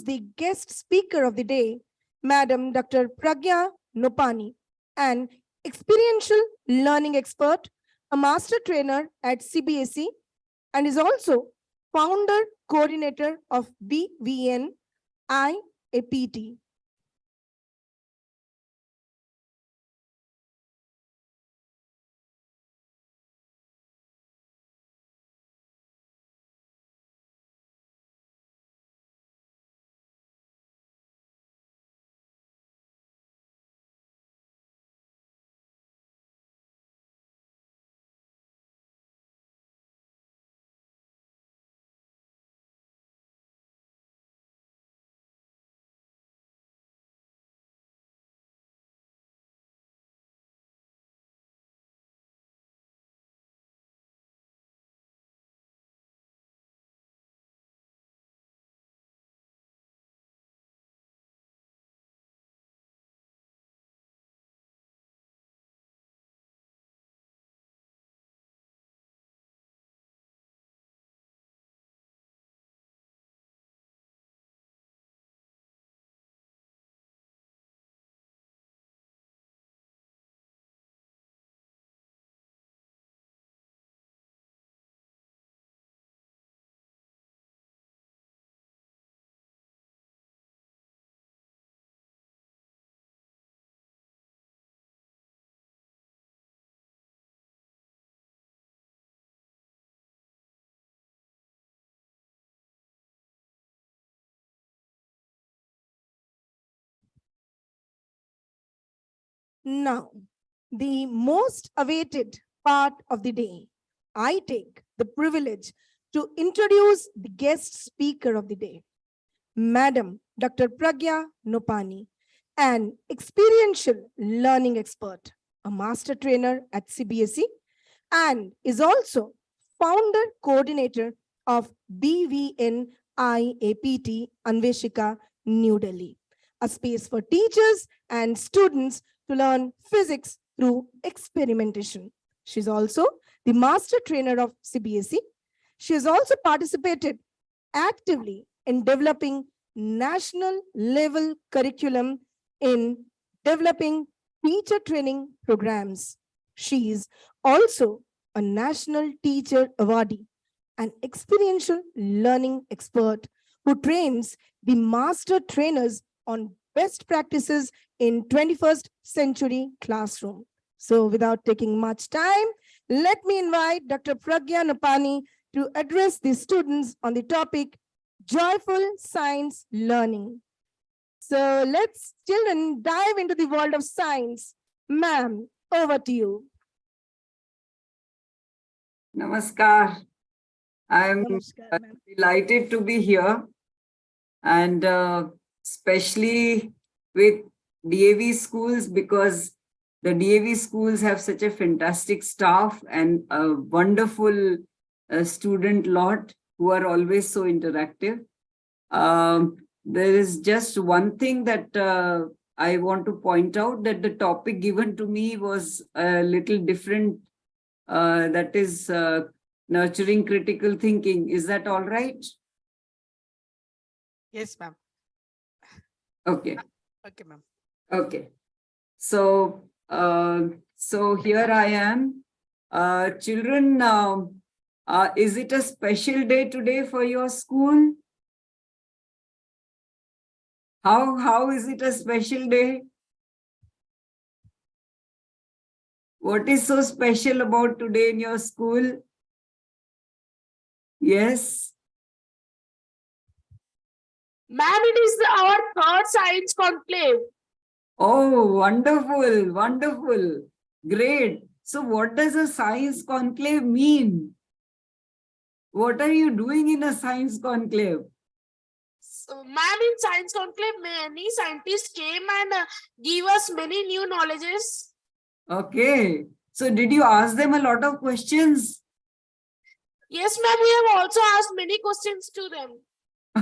the guest speaker of the day, Madam Dr. Pragya Nopani, an experiential learning expert, a master trainer at CBSE, and is also founder coordinator of BVN IAPT. Now, the most awaited part of the day, I take the privilege to introduce the guest speaker of the day, Madam Dr. Pragya Nopani, an experiential learning expert, a master trainer at CBSE, and is also founder coordinator of BVN IAPT Anveshika, New Delhi, a space for teachers and students to learn physics through experimentation. She's also the master trainer of CBSE. She has also participated actively in developing national level curriculum in developing teacher training programs. She is also a national teacher awardee, an experiential learning expert who trains the master trainers on best practices in 21st century classroom. So without taking much time, let me invite Dr. Pragya Nopani to address the students on the topic Joyful Science Learning. So let's children dive into the world of science. Ma'am, over to you. Namaskar. I'm Namaskar, ma'am. delighted to be here, and especially with DAV schools, because the DAV schools have such a fantastic staff and a wonderful student lot who are always so interactive. There is just one thing that I want to point out, that the topic given to me was a little different. That is nurturing critical thinking. Is that all right? Yes, ma'am. Okay. Okay, ma'am. Okay. So, so here I am. Children, is it a special day today for your school? How is it a special day? What is so special about today in your school? Yes. Ma'am, it is our third science conclave. Oh, wonderful, wonderful. Great. So what does a science conclave mean? What are you doing in a science conclave? So, ma'am, in science conclave, many scientists came and give us many new knowledges. Okay. So did you ask them a lot of questions? Yes, ma'am, we have also asked many questions to them.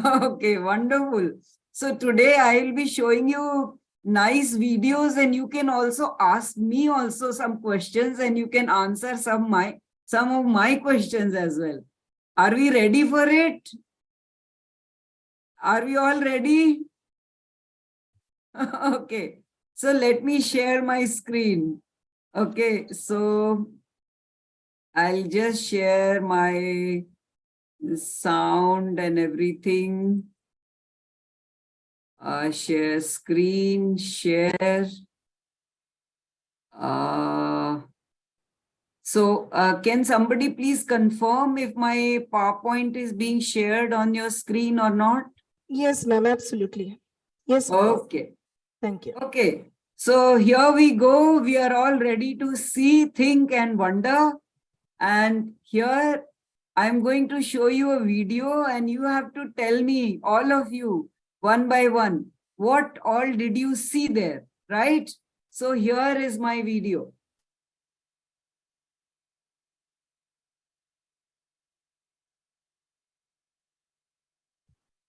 Okay, wonderful. So today I will be showing you nice videos, and you can also ask me also some questions, and you can answer some of my questions as well. Are we ready for it? Are we all ready? Okay. So let me share my screen. Okay. So I'll just share my sound and everything. Share screen, share. Can somebody please confirm if my PowerPoint is being shared on your screen or not? Yes, ma'am, absolutely. Yes, ma'am. Okay. Thank you. Okay. So here we go. We are all ready to see, think, and wonder. And here I'm going to show you a video, and you have to tell me, all of you, one by one, what all did you see there, right? So here is my video.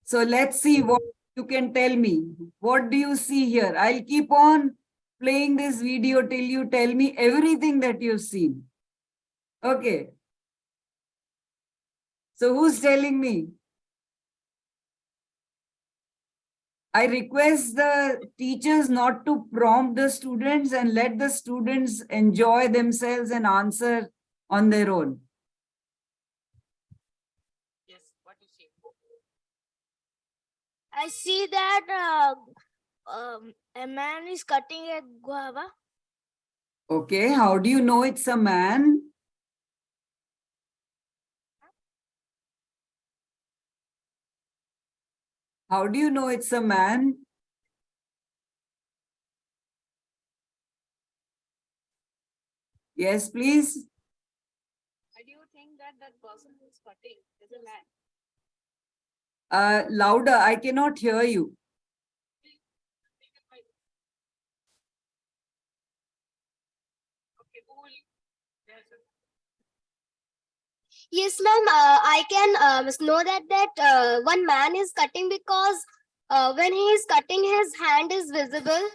So let's see what you can tell me. What do you see here? I'll keep on playing this video till you tell me everything that you've seen. Okay. So who's telling me? I request the teachers not to prompt the students and let the students enjoy themselves and answer on their own. Yes, what you see? I see that a man is cutting a guava. Okay, how do you know it's a man? How do you know it's a man? Yes, please. Why do you think that that person who is cutting is a man? Louder, I cannot hear you. Okay, who will? Yes, sir. Yes, ma'am. I can know that one man is cutting because when he is cutting, his hand is visible.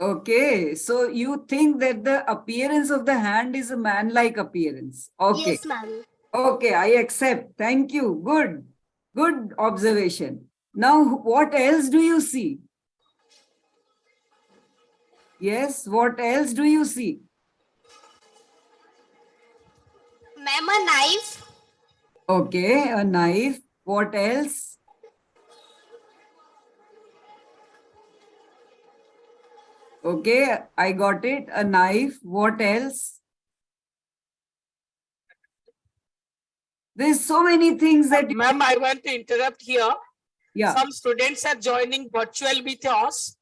Okay, so you think that the appearance of the hand is a man-like appearance. Okay. Yes, ma'am. Okay, I accept. Thank you. Good. Good observation. Now, what else do you see? Yes, what else do you see? Ma'am, a knife. Okay, a knife. What else? Okay, I got it. A knife. What else? There's so many things that, Ma'am, I want to interrupt here. yeah. Some students are joining virtual with us.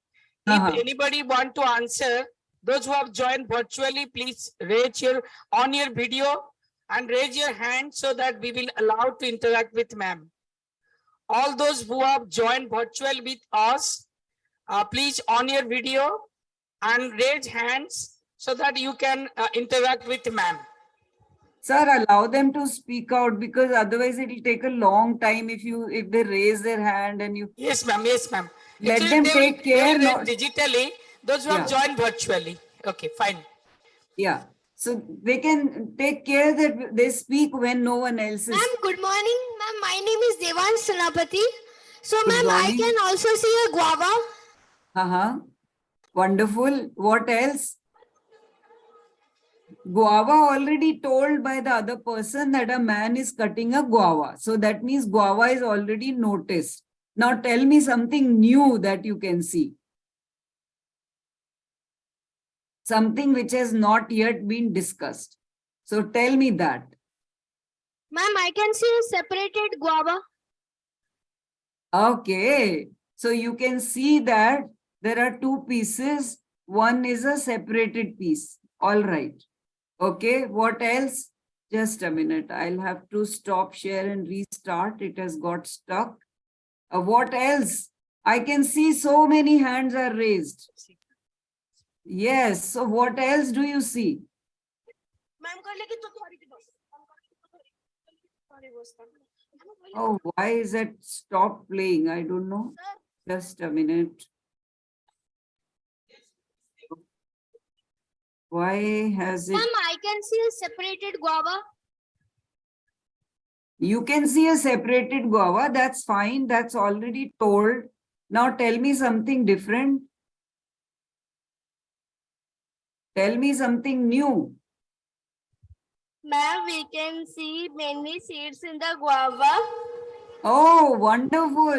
Uh-huh. If anybody want to answer, those who have joined virtually, please raise your on your video and raise your hand so that we will allow to interact with ma'am. All those who have joined virtual with us, please on your video and raise hands so that you can interact with ma'am. Sir, allow them to speak out because otherwise it will take a long time if they raise their hand and you Yes, ma'am. Yes, ma'am. let Actually, them they take will, care. they will Not, raise digitally. Those who have yeah. joined virtually. Okay, fine. Yeah. So they can take care that they speak when no one else is. Ma'am, good morning. Ma'am, my name is Devan Sanapati. So, Good ma'am, I morning. can also see a guava. Uh-huh. Wonderful. What else? Guava already told by the other person that a man is cutting a guava. So that means guava is already noticed. Now tell me something new that you can see. Something which has not yet been discussed. So tell me that. Ma'am, I can see a separated guava. Okay. So you can see that there are two pieces. One is a separated piece. All right. Okay. What else? Just a minute. I'll have to stop share and restart. It has got stuck. What else? I can see so many hands are raised. Yes. So what else do you see? Oh, why is it stop playing? I don't know. Just a minute. Why has it? Ma'am, I can see a separated guava. You can see a separated guava. That's fine. That's already told. Now tell me something different. Tell me something new. Ma'am, we can see many seeds in the guava. Oh, wonderful.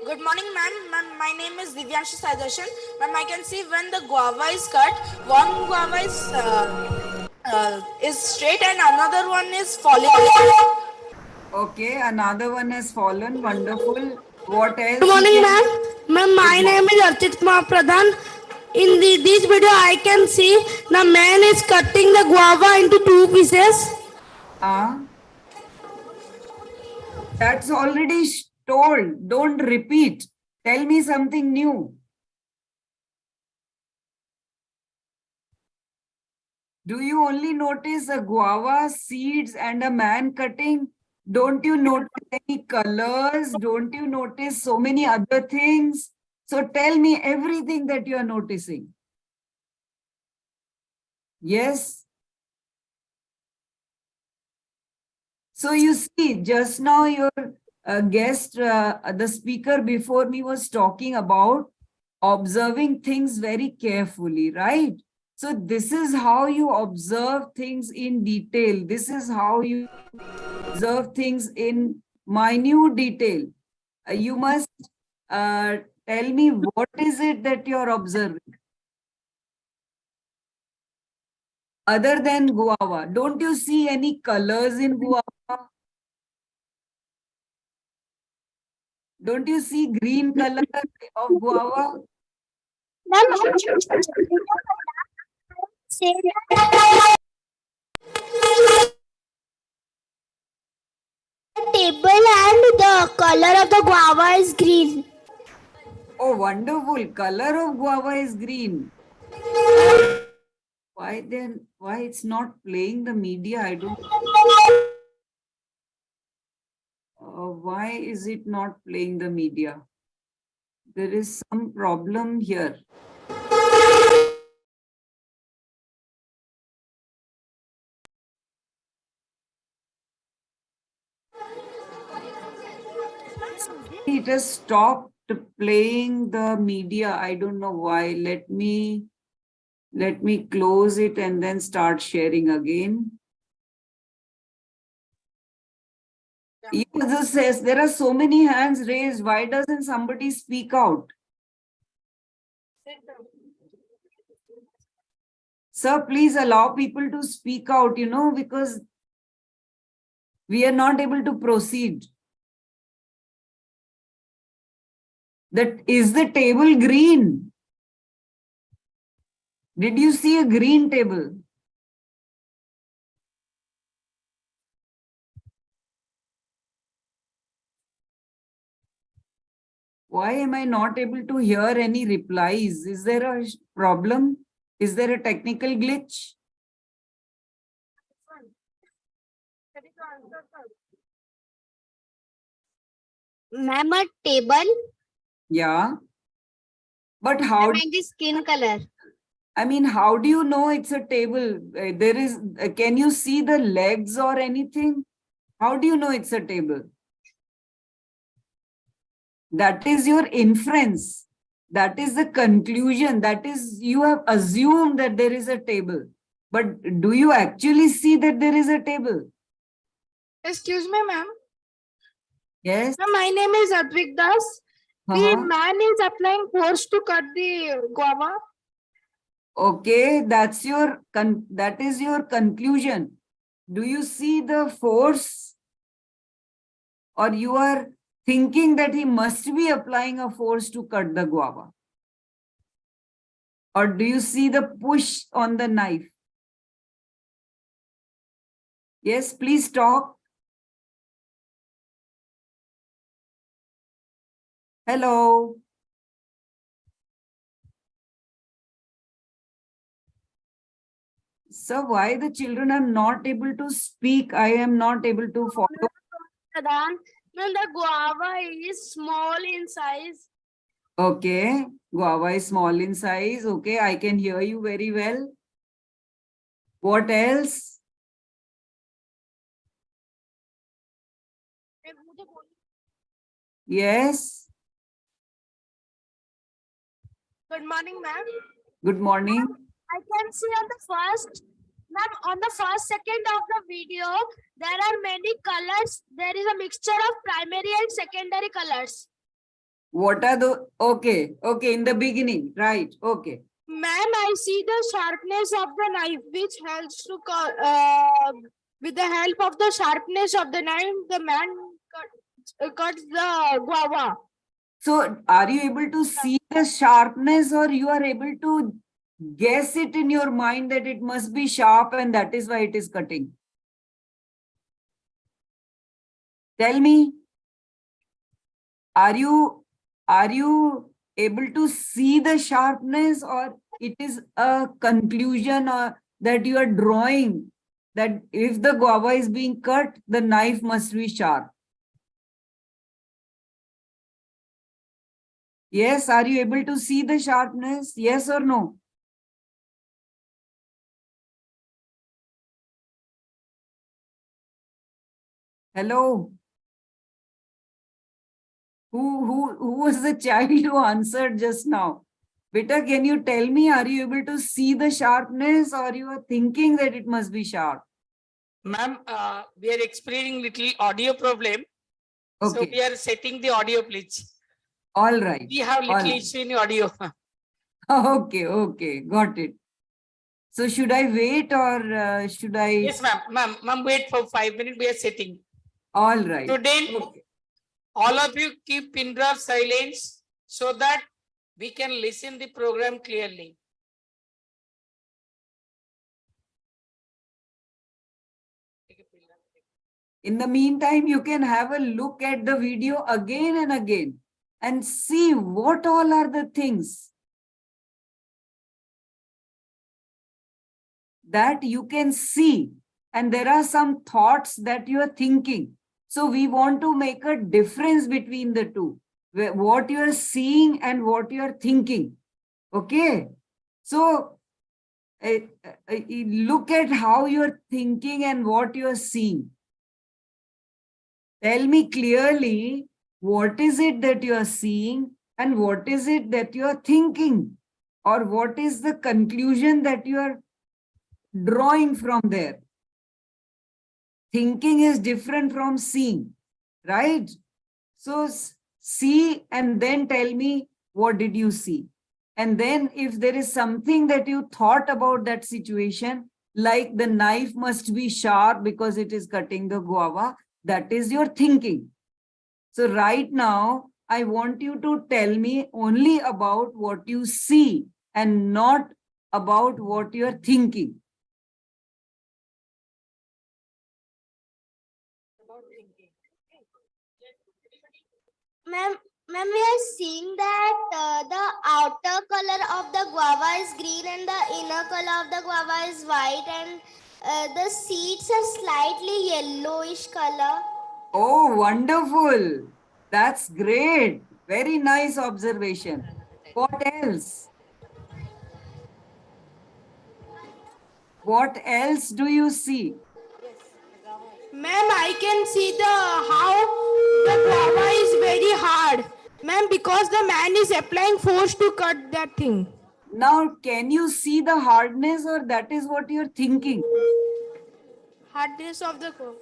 Good morning, ma'am. My name is Divyanshu Sadarshan. Ma'am, I can see when the guava is cut, one guava is straight and another one is falling. Okay, another one has fallen. Wonderful. What else? Good morning, you ma'am. can- Ma'am, my Good name is Archit Kumar Pradhan. In this video, I can see the man is cutting the guava into 2 pieces. That's already told. Don't repeat. Tell me something new. Do you only notice a guava, seeds, and a man cutting? Don't you notice any colors? Don't you notice so many other things? So tell me everything that you are noticing. Yes. So you see, just now your guest, the speaker before me was talking about observing things very carefully, right? So this is how you observe things in detail. This is how you observe things in minute detail. You must tell me what is it that you're observing? Other than guava, don't you see any colors in guava? Don't you see green color of guava? Table and the color of the guava is green. Oh, wonderful. Color of guava is green. Why then? Why it's not playing the media? I don't. Why is it not playing the media? There is some problem here. It has stopped playing the media. I don't know why. Let me close it and then start sharing again. User says there are so many hands raised. Why doesn't somebody speak out? Sir, please allow people to speak out, because we are not able to proceed. That is the table green? Did you see a green table? Why am I not able to hear any replies? Is there a problem? Is there a technical glitch? Ma'am, a table Yeah. But how? and the skin color. I mean, how do you know it's a table? Can you see the legs or anything? How do you know it's a table? That is your inference. That is the conclusion. That is, you have assumed that there is a table. But do you actually see that there is a table? Excuse me, ma'am. Yes. My name is Advik Das. The Uh-huh. man is applying force to cut the guava. Okay, that is your conclusion. Do you see the force? Or you are thinking that he must be applying a force to cut the guava? Or do you see the push on the knife? Yes, please talk. Hello. So why the children are not able to speak? I am not able to follow. Pradhan, ma'am, the guava is small in size. Okay, guava is small in size. Okay, I can hear you very well. What else? Yes. Good morning, ma'am. Good morning. I can see on the first, ma'am, on the first second of the video, there are many colors. There is a mixture of primary and secondary colors. What are the, okay, in the beginning, right, okay. Ma'am, I see the sharpness of the knife, which helps to with the help of the sharpness of the knife, the man cuts the guava. So are you able to see the sharpness, or you are able to guess it in your mind that it must be sharp and that is why it is cutting? Tell me, are you able to see the sharpness, or it is a conclusion or that you are drawing that if the guava is being cut, the knife must be sharp? Yes, are you able to see the sharpness? Yes or no? Hello? Who was the child who answered just now? Beta, can you tell me, are you able to see the sharpness, or you are thinking that it must be sharp? Ma'am, we are experiencing little audio problem. So Okay, we are setting the audio, please. all right. We have All little right. issue in audio. Okay, got it. So should I wait, or should I? Yes, ma'am. Ma'am, wait for 5 minutes. We are setting. All right. Student, Okay. all of you keep pin drop silence so that we can listen the program clearly. In the meantime, you can have a look at the video again and again and see what all are the things that you can see. And there are some thoughts that you are thinking. So we want to make a difference between the two, what you are seeing and what you are thinking. Okay. So look at how you are thinking and what you are seeing. Tell me clearly, what is it that you are seeing and what is it that you are thinking, or what is the conclusion that you are drawing from there? Thinking is different from seeing, right? So see and then tell me, what did you see? And then if there is something that you thought about that situation, like the knife must be sharp because it is cutting the guava, that is your thinking. So right now, I want you to tell me only about what you see and not about what you're thinking. Ma'am, we are seeing that the outer color of the guava is green and the inner color of the guava is white, and the seeds are slightly yellowish color. Oh, wonderful. That's great. Very nice observation. What else? What else do you see? Ma'am, I can see the how the guava is very hard. Ma'am, because the man is applying force to cut that thing. Now, can you see the hardness, or that is what you're thinking? Hardness of the guava.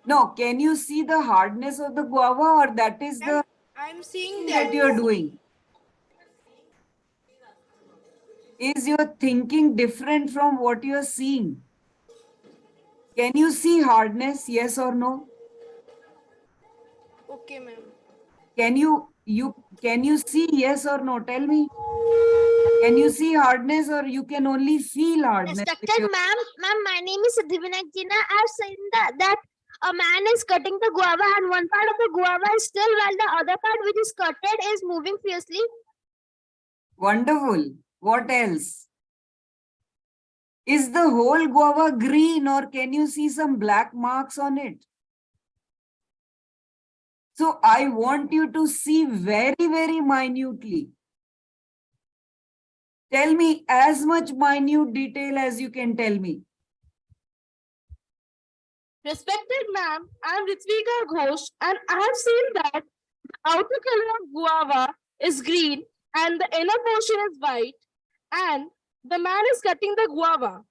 No, can you see the hardness of the guava, or that is the I'm seeing that that. you're doing? Is your thinking different from what you're seeing? Can you see hardness, yes or no? Okay, ma'am. Can you see yes or no? Tell me. Can you see hardness, or you can only feel hardness? Respected ma'am, my name is Siddhivinak Jina. I've seen that a man is cutting the guava and one part of the guava is still, while the other part which is cutted is moving fiercely. Wonderful. What else? Is the whole guava green, or can you see some black marks on it? So I want you to see very, very minutely. Tell me as much minute detail as you can tell me. Respected ma'am, I am Ritvika Ghosh and I have seen that the outer color of guava is green and the inner portion is white and the man is cutting the guava.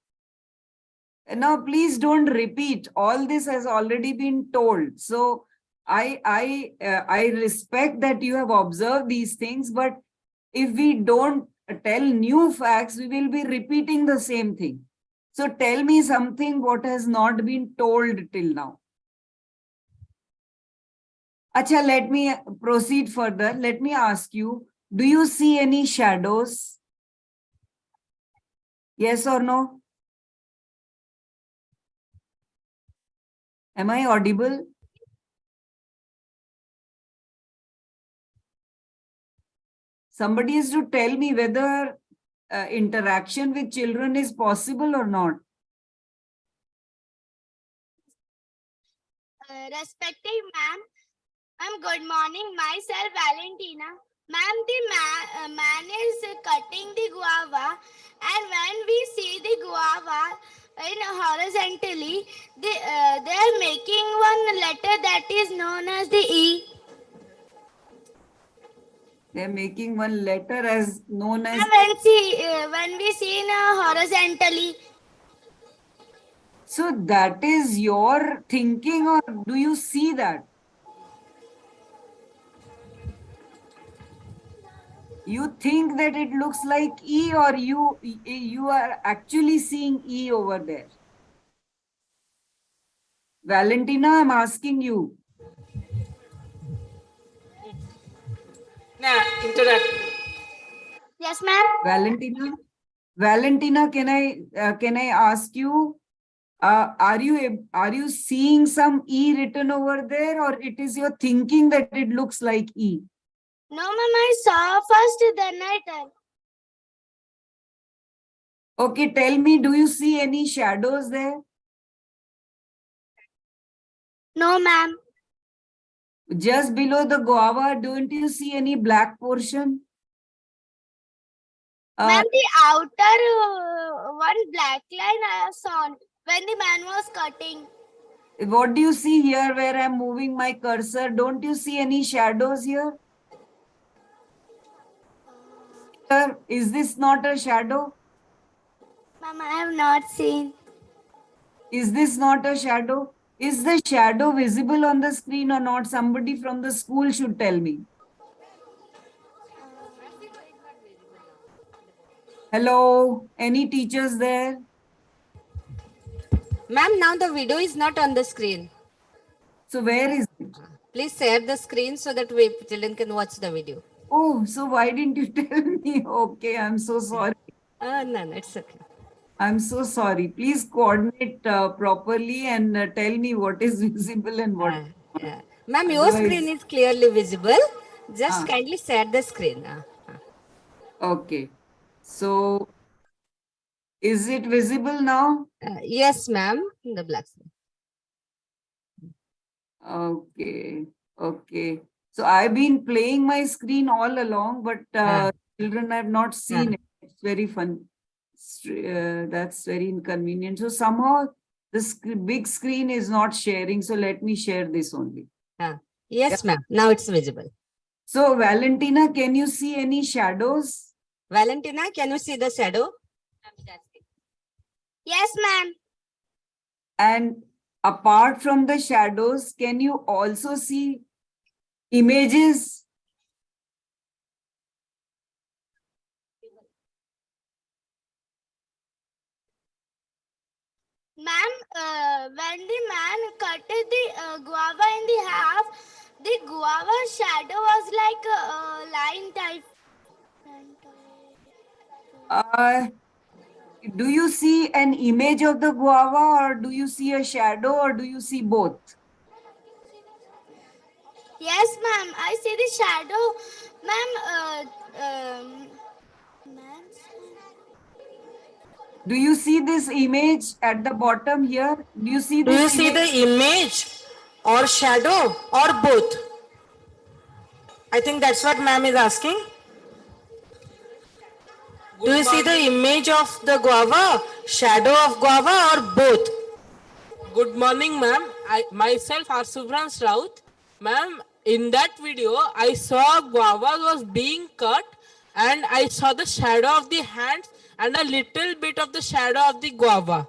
Now, please don't repeat. All this has already been told. So I respect that you have observed these things, but if we don't tell new facts, we will be repeating the same thing. So tell me something what has not been told till now. Acha, let me proceed further. Let me ask you, do you see any shadows? Yes or no? Am I audible? Somebody is to tell me whether interaction with children is possible or not. Respected ma'am, good morning. Myself, Valentina. Ma'am, the man is cutting the guava, and when we see the guava in horizontally, they are making one letter that is known as the E. They're making one letter as known as. And when we see in horizontally, So that is your thinking, or do you see that? You think that it looks like E, or you are actually seeing E over there? Valentina, I'm asking you. Now, interact. yes, ma'am. Valentina, can I ask you? Are you seeing some E written over there, or it is your thinking that it looks like E? No, ma'am, I saw first, then I tell. Okay, tell me, do you see any shadows there? No, ma'am. Just below the guava, don't you see any black portion? Ma'am, the outer one black line I saw when the man was cutting. What do you see here where I'm moving my cursor? Don't you see any shadows here? Sir, is this not a shadow? Ma'am, I have not seen. Is this not a shadow? Is the shadow visible on the screen or not? Somebody from the school should tell me. Hello, any teachers there? Ma'am, now the video is not on the screen. So where is it? Please share the screen so that children can watch the video. Oh, so why didn't you tell me? Okay, I'm so sorry. No, it's okay. I'm so sorry. Please coordinate properly and tell me what is visible and what. Yeah. Ma'am, your Otherwise- screen is clearly visible. Just Ah. kindly share the screen. Okay. So, is it visible now? Yes, ma'am, the black screen. Okay. Okay. So, I've been playing my screen all along, but children have not seen it. It's very fun. That's very inconvenient. So, somehow the big screen is not sharing. So, let me share this only. Yes, ma'am. Now it's visible. So, Valentina, can you see any shadows? Valentina, can you see the shadow? Yes, ma'am. And apart from the shadows, can you also see images? Ma'am, when the man cut the guava in the half, the guava shadow was like a line type. Do you see an image of the guava, or do you see a shadow, or do you see both? Yes, ma'am. I see the shadow. Ma'am, Do you see this image at the bottom here? Do you see Do you this see image? the image or shadow or both? I think that's what ma'am is asking. Do you see the image of the guava, shadow of guava, or both? Good morning, ma'am. I myself are Subhrans Raut. Ma'am, in that video, I saw guava was being cut and I saw the shadow of the hands and a little bit of the shadow of the guava.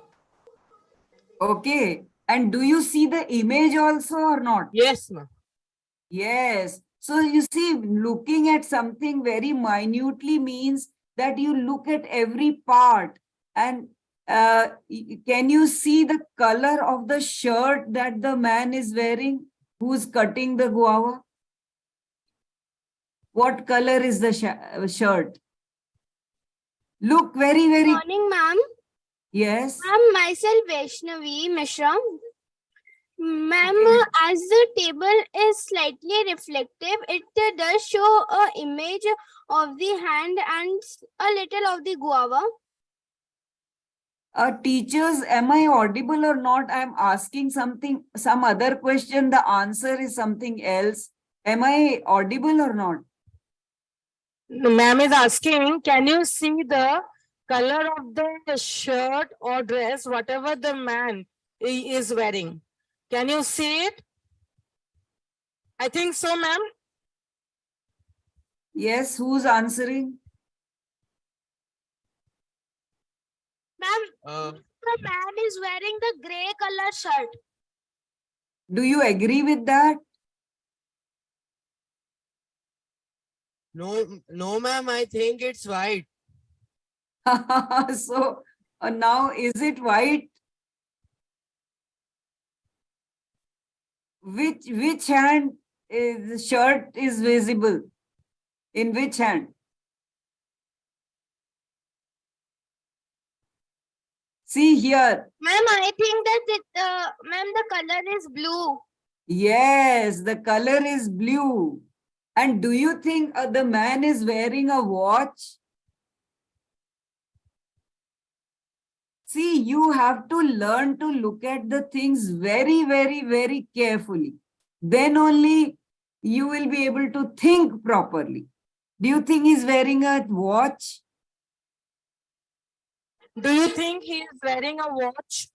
Okay. And do you see the image also or not? Yes, ma'am. Yes. So you see, looking at something very minutely means that you look at every part. And can you see the color of the shirt that the man is wearing who's cutting the guava? What color is the shirt? Look very, Good very. morning, ma'am. Yes. Ma'am, myself Vaishnavi Mishra. Ma'am, Okay. as the table is slightly reflective, it does show a image of the hand and a little of the guava. Teachers, am I audible or not? I'm asking something, some other question. The answer is something else. Am I audible or not? Ma'am is asking, can you see the color of the shirt or dress, whatever the man is wearing? Can you see it? I think so, ma'am. Yes, who's answering? Ma'am, the man is wearing the gray color shirt. Do you agree with that? No, ma'am, I think it's white. So now is it white? Which hand is the shirt is visible? In which hand? See here. Ma'am, I think that ma'am, the color is blue. Yes, the color is blue. And do you think the man is wearing a watch? See, you have to learn to look at the things very, very, very carefully. Then only you will be able to think properly. Do you think he's wearing a watch? Do you think he is wearing a watch?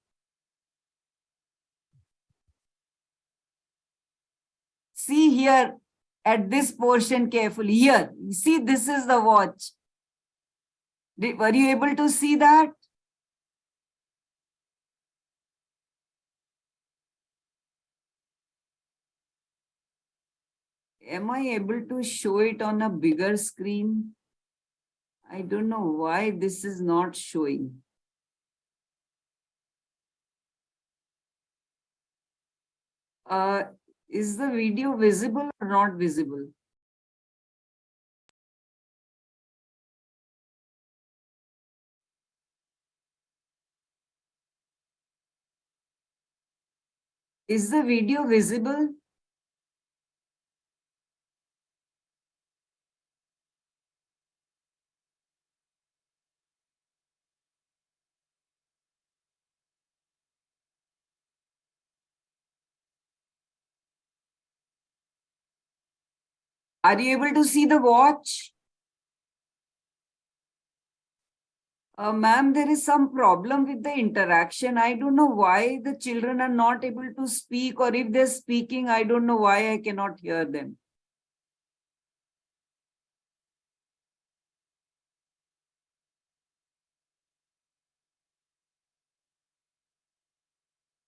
See here at this portion carefully. Here, see, this is the watch. Were you able to see that? Am I able to show it on a bigger screen? I don't know why this is not showing. Is the video visible or not visible? Is the video visible? Are you able to see the watch? Ma'am, there is some problem with the interaction. I don't know why the children are not able to speak, or if they're speaking, I don't know why I cannot hear them.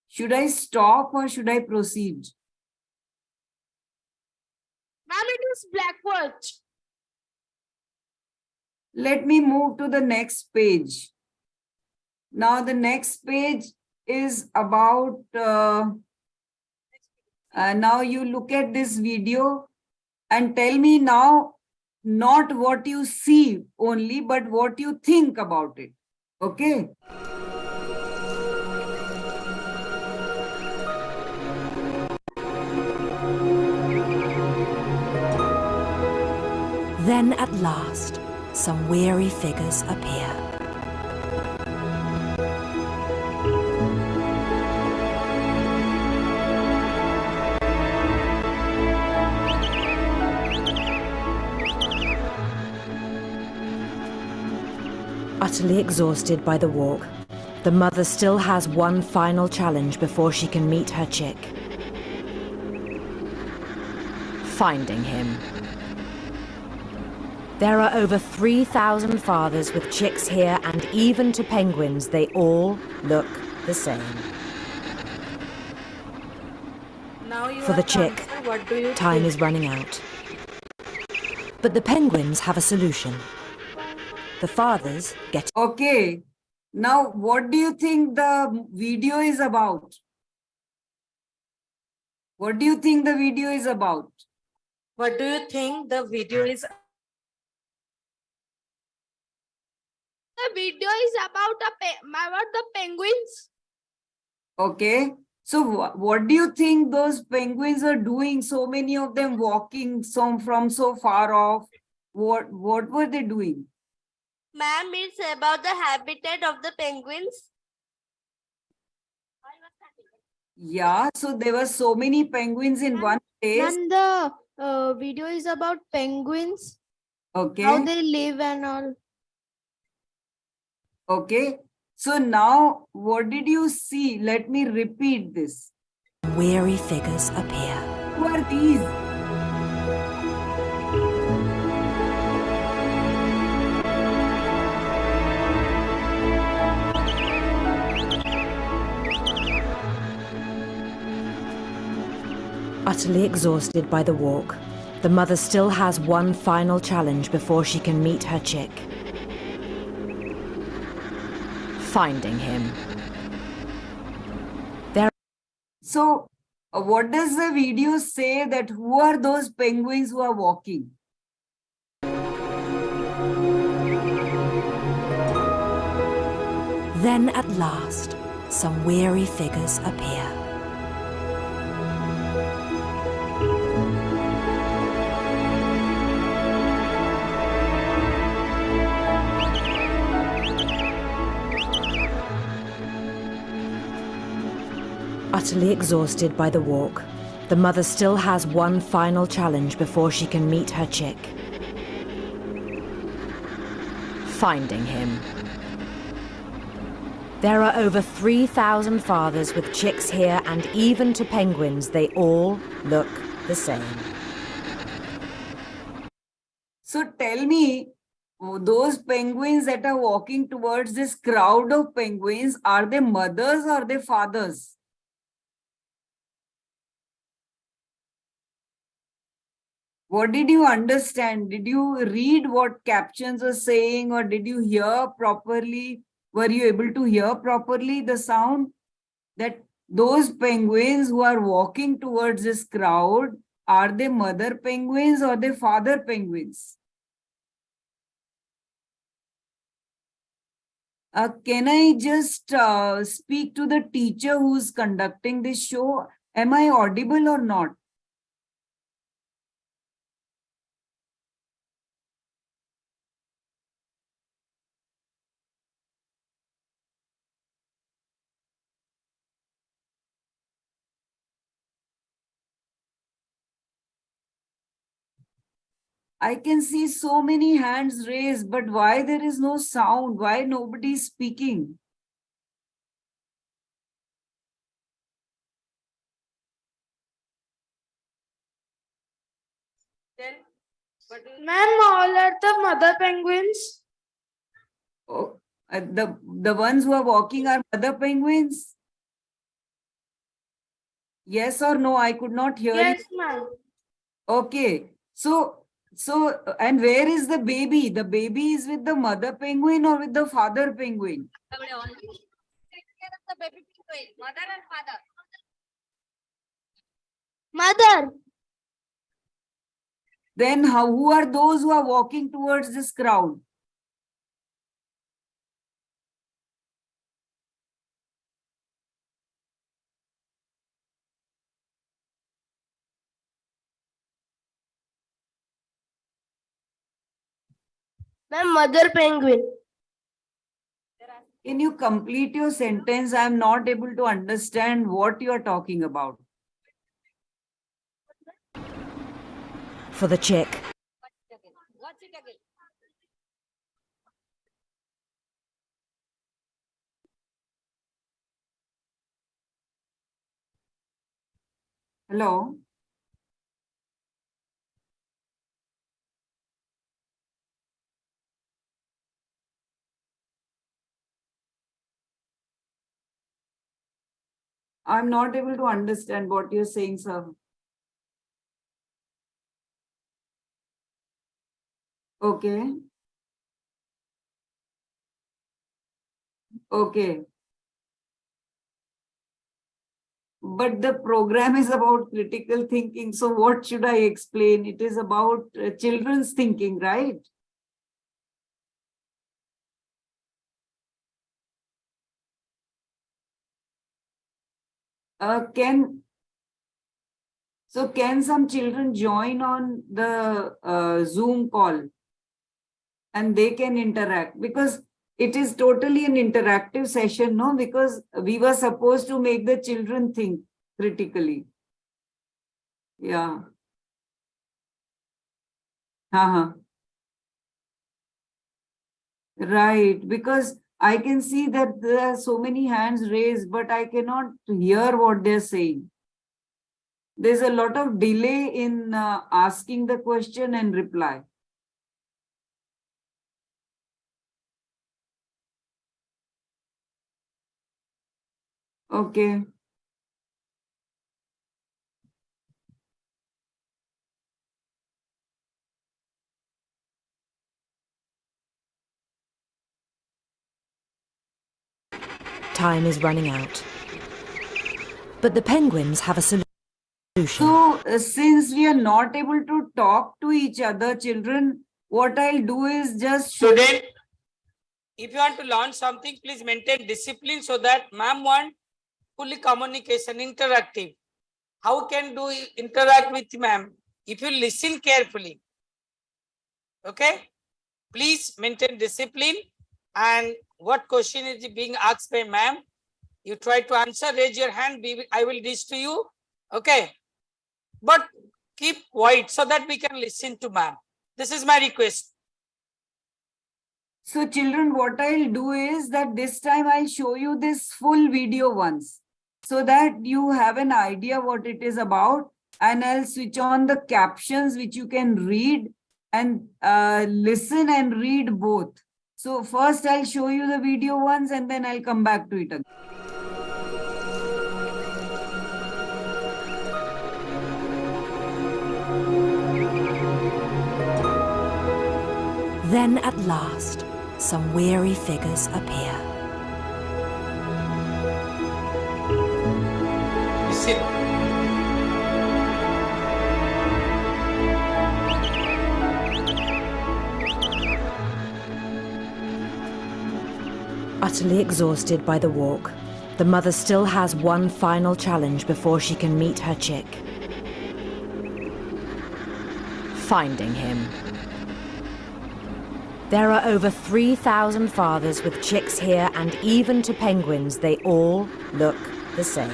Should I stop or should I proceed? Ma'am, it is black watch. Let me move to the next page. Now the next page is about, now you look at this video and tell me now, not what you see only, but what you think about it. Okay. Then at last, some weary figures appear. Utterly exhausted by the walk, the mother still has one final challenge before she can meet her chick. Finding him. There are over 3,000 fathers with chicks here, and even to penguins, they all look the same. Now you For the have to chick, answer, what do you time think? is running out. But the penguins have a solution. The fathers get Okay. Now, what do you think the video is about? What do you think the video is about? What do you think the video is? The video is about the penguins. Okay. So what do you think those penguins are doing? So many of them walking from so far off. What were they doing? Ma'am, it's about the habitat of the penguins. Yeah, so there were so many penguins in one place. And the video is about penguins, how Okay. they live and all. Okay. So now what did you see? Let me repeat this. weary figures appear. Who are these? Utterly exhausted by the walk, the mother still has one final challenge before she can meet her chick. Finding him. So what does the video say that who are those penguins who are walking? Then at last, some weary figures appear. Utterly exhausted by the walk, the mother still has one final challenge before she can meet her chick. Finding him. There are over 3,000 fathers with chicks here, and even to penguins, they all look the same. So tell me, those penguins that are walking towards this crowd of penguins, are they mothers or they fathers? What did you understand? Did you read what captions are saying, or did you hear properly? Were you able to hear properly the sound? That those penguins who are walking towards this crowd, are they mother penguins or they father penguins? Can I just speak to the teacher who's conducting this show? Am I audible or not? I can see so many hands raised, but why there is no sound? Why nobody is speaking? Then, what do you Ma'am, all are the mother penguins. Oh, the ones who are walking are mother penguins? Yes or no? I could not hear Yes, you. ma'am. Okay. So, and where is the baby? The baby is with the mother penguin or with the father penguin? Mother. Then who are those who are walking towards this crowd? Ma'am, mother penguin. Can you complete your sentence? I am not able to understand what you are talking about. For the chick, Watch it again. Hello? I'm not able to understand what you're saying, sir. Okay. Okay. But the program is about critical thinking. So what should I explain? It is about children's thinking, right? Can some children join on the Zoom call and they can interact? Because it is totally an interactive session, no? Because we were supposed to make the children think critically. Yeah. Right, because I can see that there are so many hands raised, but I cannot hear what they're saying. There's a lot of delay in asking the question and reply. Okay. Time is running out. But the penguins have a solution. So, since we are not able to talk to each other, children, what I'll do is just Student, if you want to learn something, please maintain discipline so that ma'am want fully communication, interactive. How can do interact with ma'am? If you listen carefully. Okay? Please maintain discipline, and what question is being asked by ma'am? You try to answer, raise your hand, I will reach to you. Okay? But keep quiet so that we can listen to ma'am. This is my request. So children, what I'll do is that this time I'll show you this full video once so that you have an idea what it is about, and I'll switch on the captions which you can read and listen and read both. So first I'll show you the video once and then I'll come back to it again. Then at last, some weary figures appear. Listen. Utterly exhausted by the walk, the mother still has one final challenge before she can meet her chick. Finding him. There are over 3,000 fathers with chicks here, and even to penguins, they all look the same.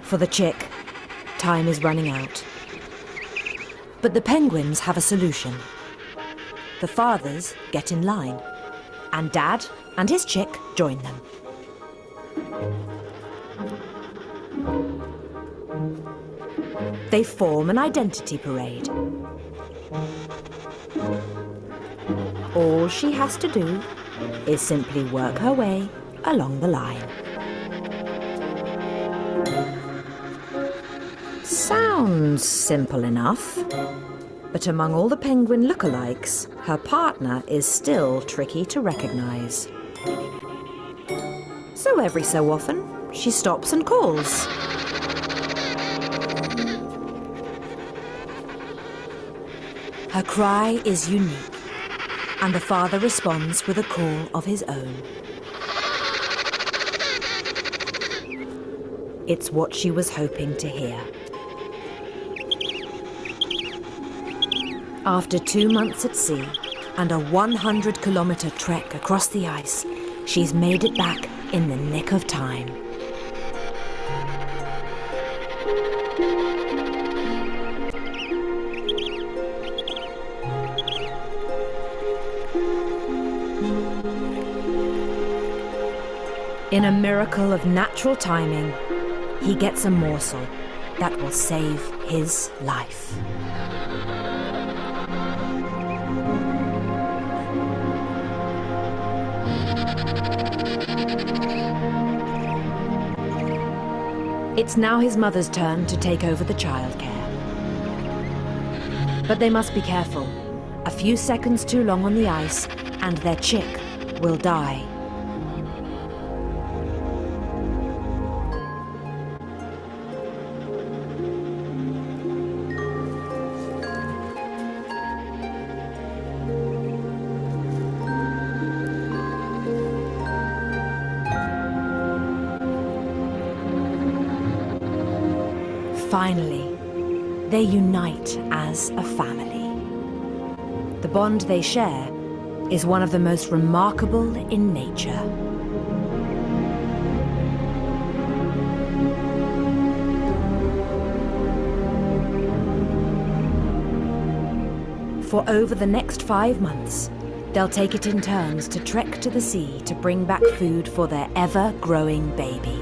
For the chick, time is running out. But the penguins have a solution. The fathers get in line, and Dad and his chick join them. They form an identity parade. All she has to do is simply work her way along the line. Sounds simple enough, but among all the penguin lookalikes, her partner is still tricky to recognize. So every so often, she stops and calls. Her cry is unique, and the father responds with a call of his own. It's what she was hoping to hear. After 2 months at sea and a 100-kilometer trek across the ice, she's made it back in the nick of time. In a miracle of natural timing, he gets a morsel that will save his life. It's now his mother's turn to take over the childcare. But they must be careful. A few seconds too long on the ice and their chick will die. Finally, they unite as a family. The bond they share is one of the most remarkable in nature. For over the next 5 months, they'll take it in turns to trek to the sea to bring back food for their ever-growing baby.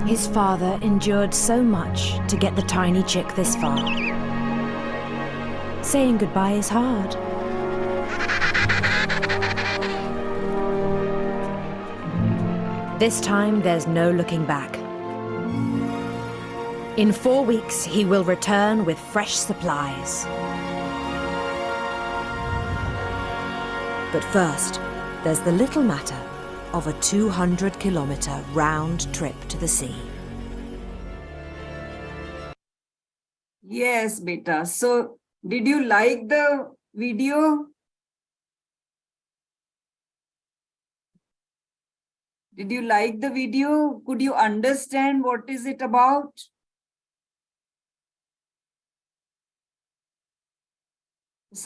His father endured so much to get the tiny chick this far. Saying goodbye is hard. This time there's no looking back. In 4 weeks, he will return with fresh supplies. But first, there's the little matter of a 200-kilometer round trip to the sea. Yes, beta. So, did you like the video? Did you like the video? Could you understand what is it about?